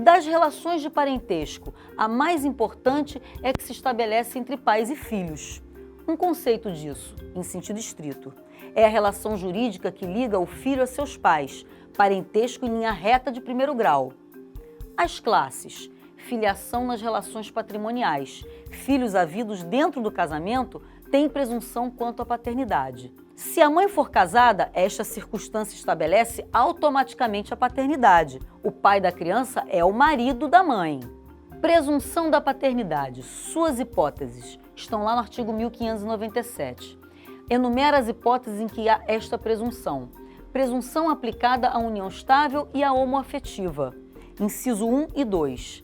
Das relações de parentesco, a mais importante é que se estabelece entre pais e filhos. Um conceito disso, em sentido estrito, é a relação jurídica que liga o filho a seus pais, parentesco em linha reta de primeiro grau. As classes: filiação nas relações patrimoniais. Filhos havidos dentro do casamento têm presunção quanto à paternidade. Se a mãe for casada, esta circunstância estabelece automaticamente a paternidade. O pai da criança é o marido da mãe. Presunção da paternidade. Suas hipóteses estão lá no artigo 1597. Enumera as hipóteses em que há esta presunção. Presunção aplicada à união estável e à homoafetiva. Inciso 1 e 2.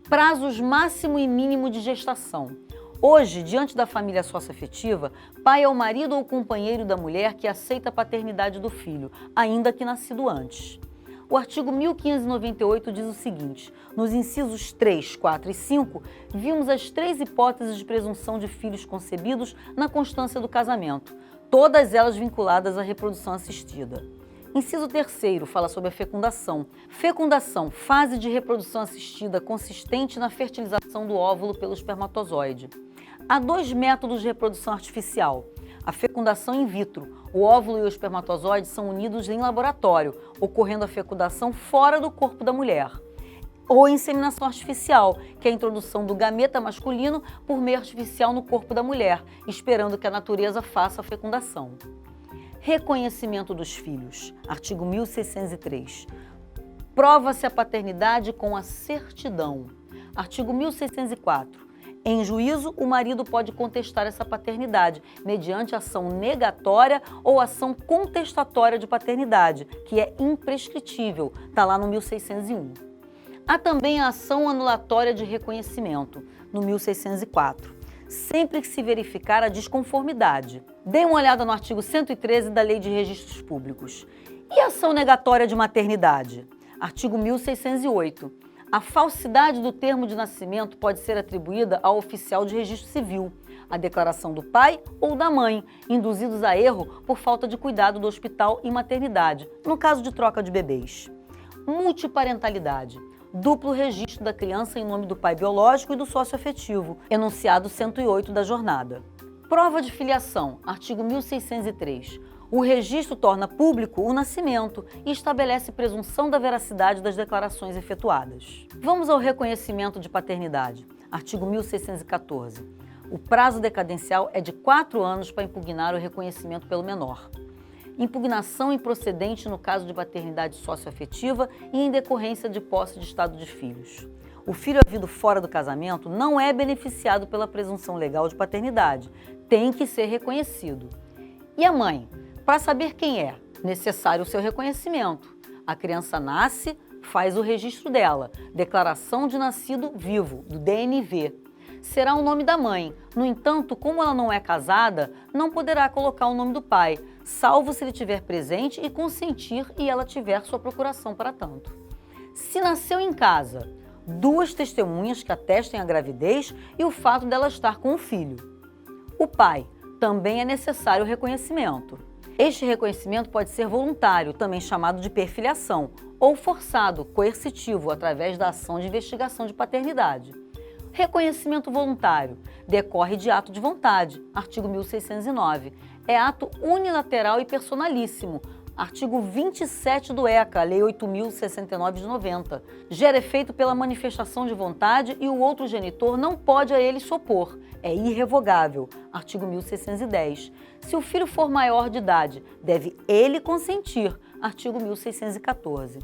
Prazos máximo e mínimo de gestação. Hoje, diante da família socioafetiva, pai é o marido ou companheiro da mulher que aceita a paternidade do filho, ainda que nascido antes. O artigo 1598 diz o seguinte: nos incisos 3, 4 e 5, vimos as 3 hipóteses de presunção de filhos concebidos na constância do casamento, todas elas vinculadas à reprodução assistida. Inciso 3º fala sobre a fecundação. Fecundação, fase de reprodução assistida consistente na fertilização do óvulo pelo espermatozoide. Há 2 métodos de reprodução artificial. A fecundação in vitro. O óvulo e o espermatozoide são unidos em laboratório, ocorrendo a fecundação fora do corpo da mulher. Ou a inseminação artificial, que é a introdução do gameta masculino por meio artificial no corpo da mulher, esperando que a natureza faça a fecundação. Reconhecimento dos filhos. Artigo 1603. Prova-se a paternidade com a certidão. Artigo 1604. Em juízo, o marido pode contestar essa paternidade mediante ação negatória ou ação contestatória de paternidade, que é imprescritível, está lá no 1601. Há também a ação anulatória de reconhecimento, no 1604, sempre que se verificar a desconformidade. Dê uma olhada no artigo 113 da Lei de Registros Públicos. E a ação negatória de maternidade? Artigo 1608. A falsidade do termo de nascimento pode ser atribuída ao oficial de registro civil, a declaração do pai ou da mãe, induzidos a erro por falta de cuidado do hospital e maternidade, no caso de troca de bebês. Multiparentalidade. Duplo registro da criança em nome do pai biológico e do sócio afetivo, enunciado 108 da jornada. Prova de filiação, artigo 1603. O registro torna público o nascimento e estabelece presunção da veracidade das declarações efetuadas. Vamos ao reconhecimento de paternidade, artigo 1614. O prazo decadencial é de 4 anos para impugnar o reconhecimento pelo menor. Impugnação improcedente no caso de paternidade socioafetiva e em decorrência de posse de estado de filhos. O filho havido fora do casamento não é beneficiado pela presunção legal de paternidade, tem que ser reconhecido. E a mãe? Para saber quem é, necessário o seu reconhecimento. A criança nasce, faz o registro dela, declaração de nascido vivo, do DNV. Será o nome da mãe. No entanto, como ela não é casada, não poderá colocar o nome do pai, salvo se ele estiver presente e consentir e ela tiver sua procuração para tanto. Se nasceu em casa, 2 testemunhas que atestem a gravidez e o fato dela estar com o filho. O pai, também é necessário o reconhecimento. Este reconhecimento pode ser voluntário, também chamado de perfiliação, ou forçado, coercitivo, através da ação de investigação de paternidade. Reconhecimento voluntário decorre de ato de vontade, artigo 1609. É ato unilateral e personalíssimo, artigo 27 do ECA, Lei 8.069 de 90. Gera efeito pela manifestação de vontade e o outro genitor não pode a ele se opor. É irrevogável, artigo 1610. Se o filho for maior de idade, deve ele consentir, artigo 1614.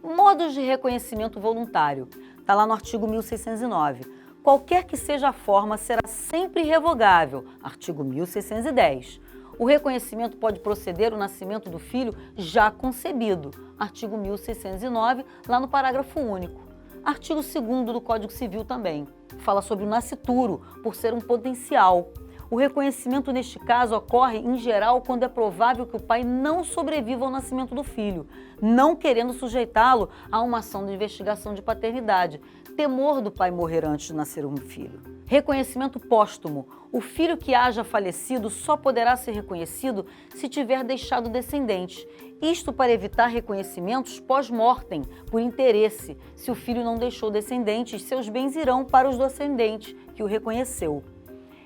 Modos de reconhecimento voluntário, está lá no artigo 1609. Qualquer que seja a forma, será sempre revogável, artigo 1610. O reconhecimento pode proceder o nascimento do filho já concebido, artigo 1609, lá no parágrafo único. Artigo 2º do Código Civil também, fala sobre o nascituro, por ser um potencial. O reconhecimento neste caso ocorre, em geral, quando é provável que o pai não sobreviva ao nascimento do filho, não querendo sujeitá-lo a uma ação de investigação de paternidade, temor do pai morrer antes de nascer um filho. Reconhecimento póstumo. O filho que haja falecido só poderá ser reconhecido se tiver deixado descendentes. Isto para evitar reconhecimentos pós-mortem, por interesse. Se o filho não deixou descendentes, seus bens irão para os descendentes que o reconheceu.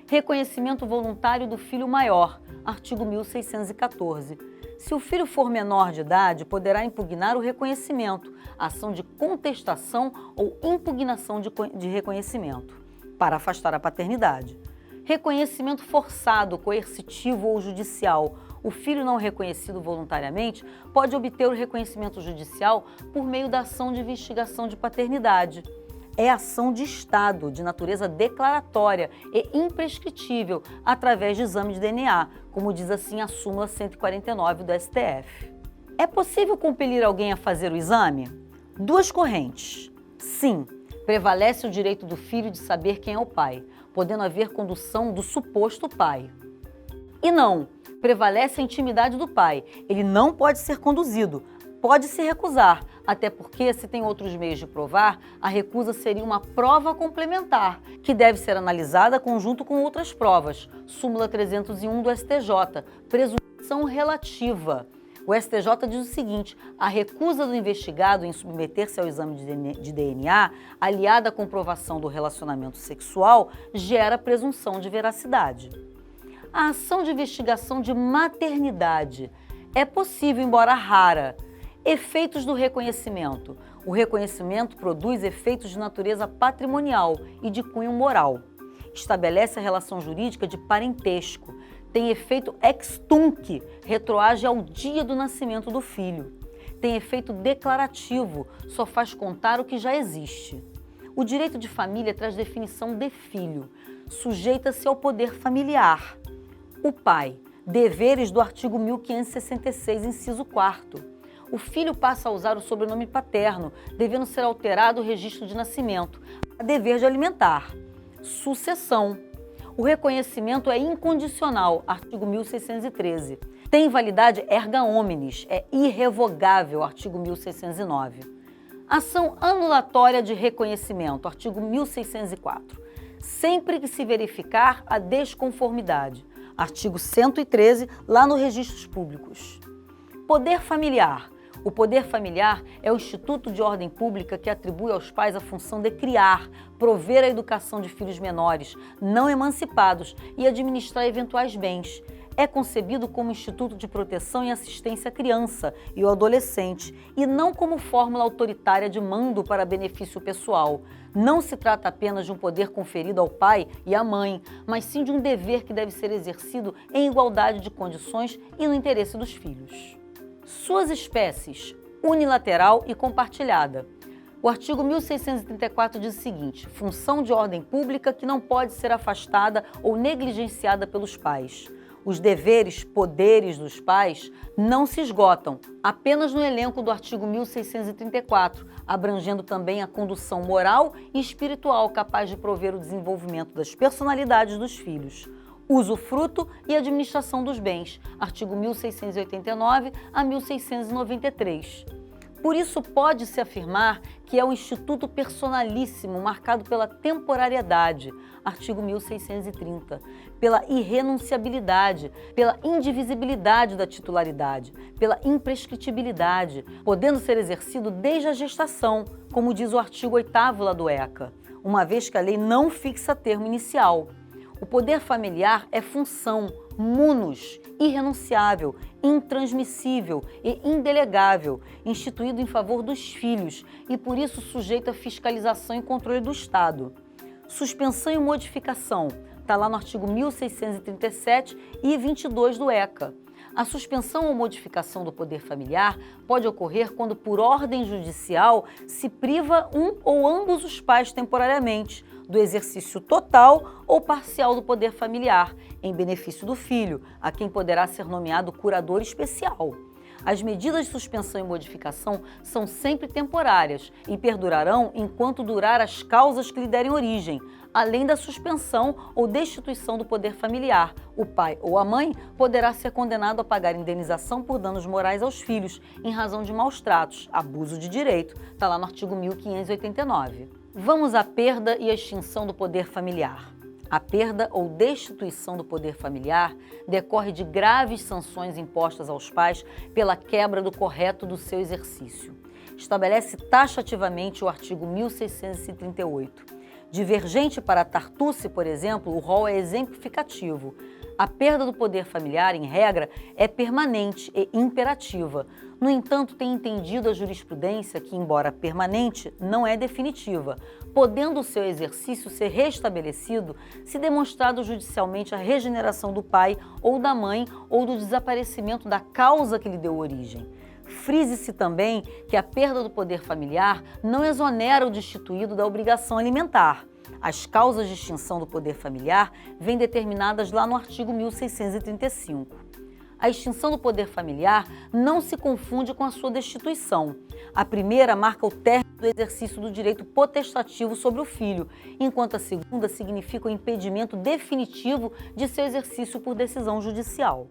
Reconhecimento voluntário do filho maior, artigo 1614. Se o filho for menor de idade, poderá impugnar o reconhecimento, ação de contestação ou impugnação de reconhecimento, para afastar a paternidade. Reconhecimento forçado, coercitivo ou judicial. O filho não reconhecido voluntariamente pode obter o reconhecimento judicial por meio da ação de investigação de paternidade. É ação de Estado, de natureza declaratória e imprescritível, através de exame de DNA, como diz assim a súmula 149 do STF. É possível compelir alguém a fazer o exame? Duas correntes. Sim, prevalece o direito do filho de saber quem é o pai, podendo haver condução do suposto pai. E não, prevalece a intimidade do pai. Ele não pode ser conduzido, pode se recusar, até porque, se tem outros meios de provar, a recusa seria uma prova complementar, que deve ser analisada conjunto com outras provas. Súmula 301 do STJ, presunção relativa. O STJ diz o seguinte: a recusa do investigado em submeter-se ao exame de DNA, aliada à comprovação do relacionamento sexual, gera presunção de veracidade. A ação de investigação de maternidade é possível, embora rara. Efeitos do reconhecimento. O reconhecimento produz efeitos de natureza patrimonial e de cunho moral. Estabelece a relação jurídica de parentesco. Tem efeito ex tunc, retroage ao dia do nascimento do filho. Tem efeito declarativo, só faz contar o que já existe. O direito de família traz definição de filho. Sujeita-se ao poder familiar. O pai. Deveres do artigo 1566, inciso 4º. O filho passa a usar o sobrenome paterno, devendo ser alterado o registro de nascimento. A dever de alimentar. Sucessão. O reconhecimento é incondicional, artigo 1613. Tem validade erga omnes, é irrevogável, artigo 1609. Ação anulatória de reconhecimento, artigo 1604. Sempre que se verificar a desconformidade, artigo 113, lá nos registros públicos. Poder familiar. O poder familiar é o instituto de ordem pública que atribui aos pais a função de criar, prover a educação de filhos menores, não emancipados e administrar eventuais bens. É concebido como instituto de proteção e assistência à criança e ao adolescente, e não como fórmula autoritária de mando para benefício pessoal. Não se trata apenas de um poder conferido ao pai e à mãe, mas sim de um dever que deve ser exercido em igualdade de condições e no interesse dos filhos. Suas espécies, unilateral e compartilhada. O artigo 1634 diz o seguinte: função de ordem pública que não pode ser afastada ou negligenciada pelos pais. Os deveres, poderes dos pais não se esgotam apenas no elenco do artigo 1634, abrangendo também a condução moral e espiritual capaz de prover o desenvolvimento das personalidades dos filhos. Usufruto e administração dos bens, artigo 1689 a 1693. Por isso, pode-se afirmar que é um instituto personalíssimo, marcado pela temporariedade, artigo 1630, pela irrenunciabilidade, pela indivisibilidade da titularidade, pela imprescritibilidade, podendo ser exercido desde a gestação, como diz o artigo 8º lá do ECA, uma vez que a lei não fixa termo inicial. O poder familiar é função, munus, irrenunciável, intransmissível e indelegável, instituído em favor dos filhos e, por isso, sujeito à fiscalização e controle do Estado. Suspensão e modificação, está lá no artigo 1637 e 22 do ECA. A suspensão ou modificação do poder familiar pode ocorrer quando, por ordem judicial, se priva um ou ambos os pais temporariamente do exercício total ou parcial do poder familiar, em benefício do filho, a quem poderá ser nomeado curador especial. As medidas de suspensão e modificação são sempre temporárias e perdurarão enquanto durar as causas que lhe derem origem. Além da suspensão ou destituição do poder familiar, o pai ou a mãe poderá ser condenado a pagar indenização por danos morais aos filhos, em razão de maus tratos, abuso de direito, está lá no artigo 1589. Vamos à perda e à extinção do poder familiar. A perda ou destituição do poder familiar decorre de graves sanções impostas aos pais pela quebra do correto do seu exercício. Estabelece taxativamente o artigo 1638. Divergente para Tartucci, por exemplo, o rol é exemplificativo. A perda do poder familiar, em regra, é permanente e imperativa. No entanto, tem entendido a jurisprudência que, embora permanente, não é definitiva, podendo o seu exercício ser restabelecido se demonstrado judicialmente a regeneração do pai ou da mãe ou do desaparecimento da causa que lhe deu origem. Frise-se também que a perda do poder familiar não exonera o destituído da obrigação alimentar. As causas de extinção do poder familiar vêm determinadas lá no artigo 1635. A extinção do poder familiar não se confunde com a sua destituição. A primeira marca o término do exercício do direito potestativo sobre o filho, enquanto a segunda significa o impedimento definitivo de seu exercício por decisão judicial.